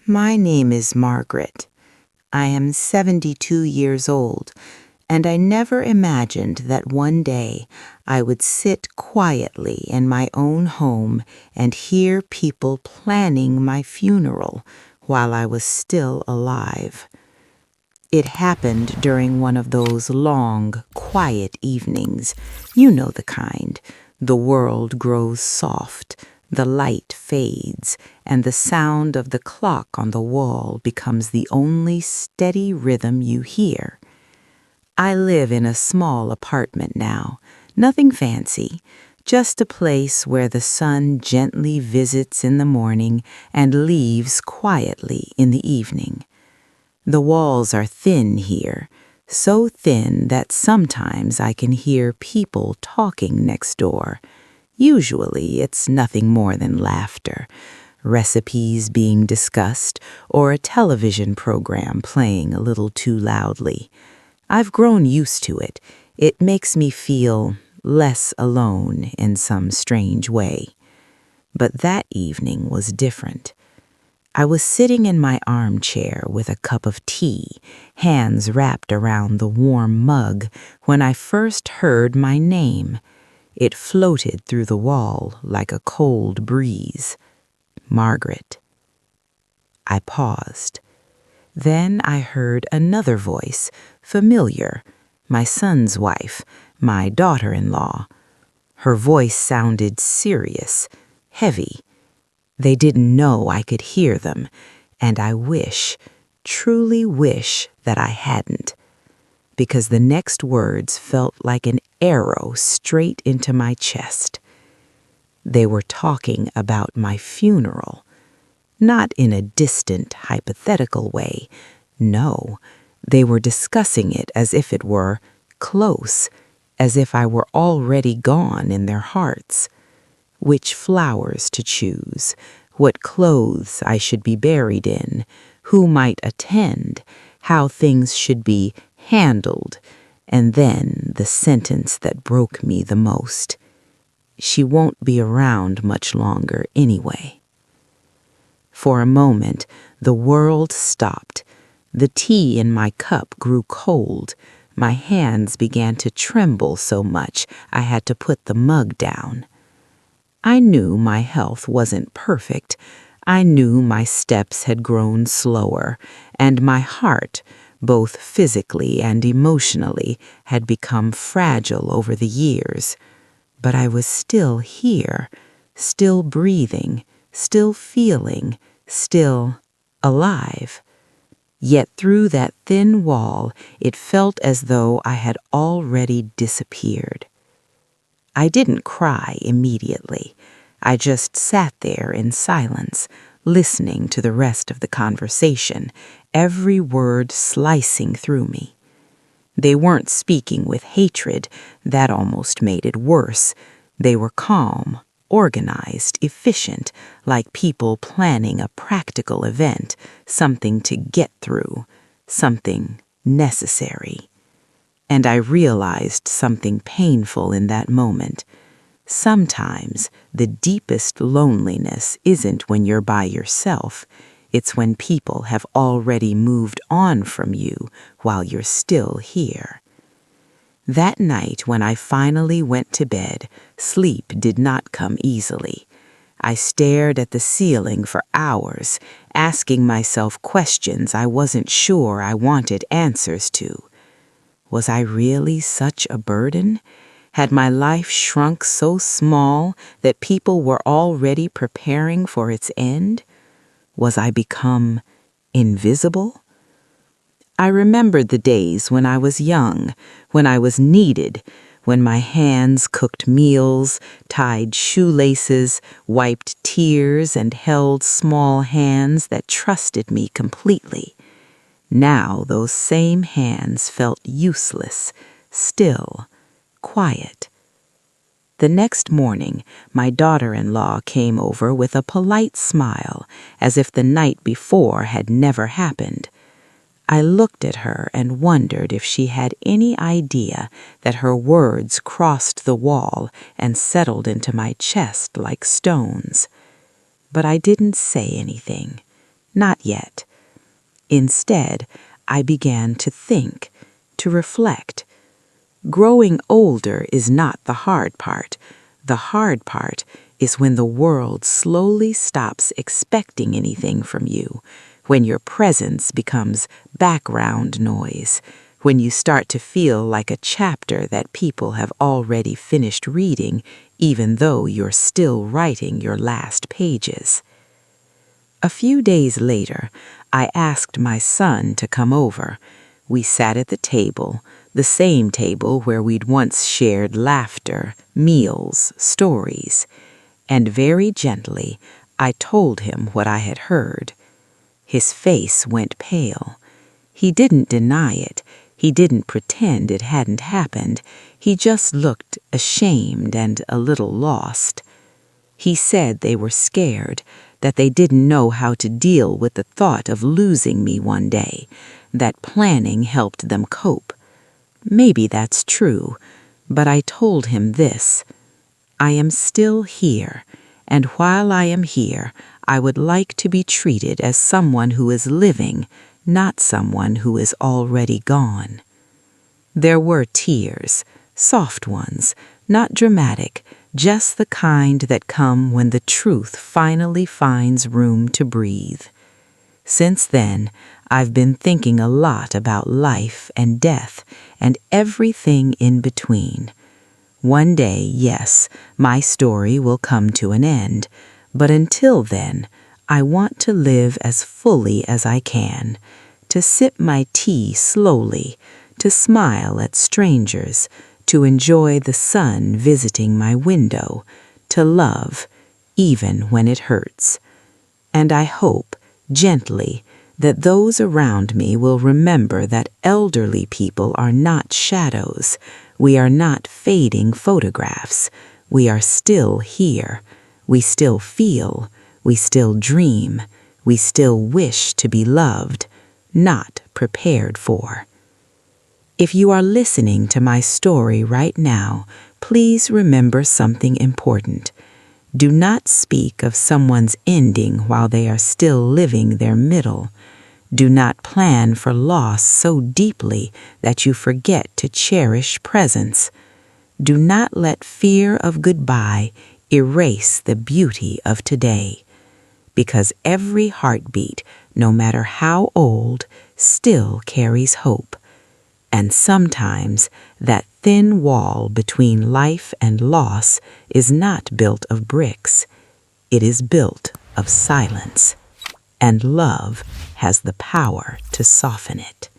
My name is Margaret. I am 72 years old, and I never imagined that one day I would sit quietly in my own home and hear people planning my funeral while I was still alive. It happened during one of those long, quiet evenings. You know the kind. The world grows soft, the light fades, and the sound of the clock on the wall becomes the only steady rhythm you hear. I live in a small apartment now, nothing fancy, just a place where the sun gently visits in the morning and leaves quietly in the evening. The walls are thin here, so thin that sometimes I can hear people talking next door. Usually it's nothing more than laughter, recipes being discussed, or a television program playing a little too loudly. I've grown used to it. It makes me feel less alone in some strange way. But that evening was different. I was sitting in my armchair with a cup of tea, hands wrapped around the warm mug, when I first heard my name. It floated through the wall like a cold breeze. Margaret. I paused. Then I heard another voice, familiar, my son's wife, my daughter-in-law. Her voice sounded serious, heavy. They didn't know I could hear them, and I wish, truly wish, that I hadn't, because the next words felt like an arrow straight into my chest. They were talking about my funeral, not in a distant, hypothetical way. No, they were discussing it as if it were close, as if I were already gone in their hearts. Which flowers to choose, what clothes I should be buried in, who might attend, how things should be handled, and then the sentence that broke me the most. She won't be around much longer anyway. For a moment, the world stopped. The tea in my cup grew cold. My hands began to tremble so much I had to put the mug down. I knew my health wasn't perfect. I knew my steps had grown slower, and my heart, both physically and emotionally, had become fragile over the years. But I was still here, still breathing, still feeling, still alive. Yet through that thin wall, it felt as though I had already disappeared. I didn't cry immediately. I just sat there in silence, listening to the rest of the conversation, every word slicing through me. They weren't speaking with hatred. That almost made it worse. They were calm, organized, efficient, like people planning a practical event, something to get through, something necessary. And I realized something painful in that moment. Sometimes the deepest loneliness isn't when you're by yourself. It's when people have already moved on from you while you're still here. That night when I finally went to bed, sleep did not come easily. I stared at the ceiling for hours, asking myself questions I wasn't sure I wanted answers to. Was I really such a burden? Had my life shrunk so small that people were already preparing for its end? Was I become invisible? I remembered the days when I was young, when I was needed, when my hands cooked meals, tied shoelaces, wiped tears, and held small hands that trusted me completely. Now those same hands felt useless, still, quiet. The next morning, my daughter-in-law came over with a polite smile, as if the night before had never happened. I looked at her and wondered if she had any idea that her words crossed the wall and settled into my chest like stones. But I didn't say anything. Not yet. Instead, I began to think, to reflect. Growing older is not the hard part. The hard part is when the world slowly stops expecting anything from you, when your presence becomes background noise, when you start to feel like a chapter that people have already finished reading, even though you're still writing your last pages. A few days later, I asked my son to come over. We sat at the table, the same table where we'd once shared laughter, meals, stories, and very gently I told him what I had heard. His face went pale. He didn't deny it. He didn't pretend it hadn't happened. He just looked ashamed and a little lost. He said they were scared, that they didn't know how to deal with the thought of losing me one day, that planning helped them cope. Maybe that's true, but I told him this: I am still here, and while I am here, I would like to be treated as someone who is living, not someone who is already gone. There were tears, soft ones, not dramatic, just the kind that come when the truth finally finds room to breathe. Since then, I've been thinking a lot about life and death and everything in between. One day, yes, my story will come to an end, but until then, I want to live as fully as I can, to sip my tea slowly, to smile at strangers, to enjoy the sun visiting my window, to love, even when it hurts. And I hope, gently, that those around me will remember that elderly people are not shadows. We are not fading photographs. We are still here. We still feel. We still dream. We still wish to be loved, not prepared for. If you are listening to my story right now, please remember something important. Do not speak of someone's ending while they are still living their middle. Do not plan for loss so deeply that you forget to cherish presence. Do not let fear of goodbye erase the beauty of today, because every heartbeat, no matter how old, still carries hope. And sometimes that thin wall between life and loss is not built of bricks. It is built of silence. And love has the power to soften it.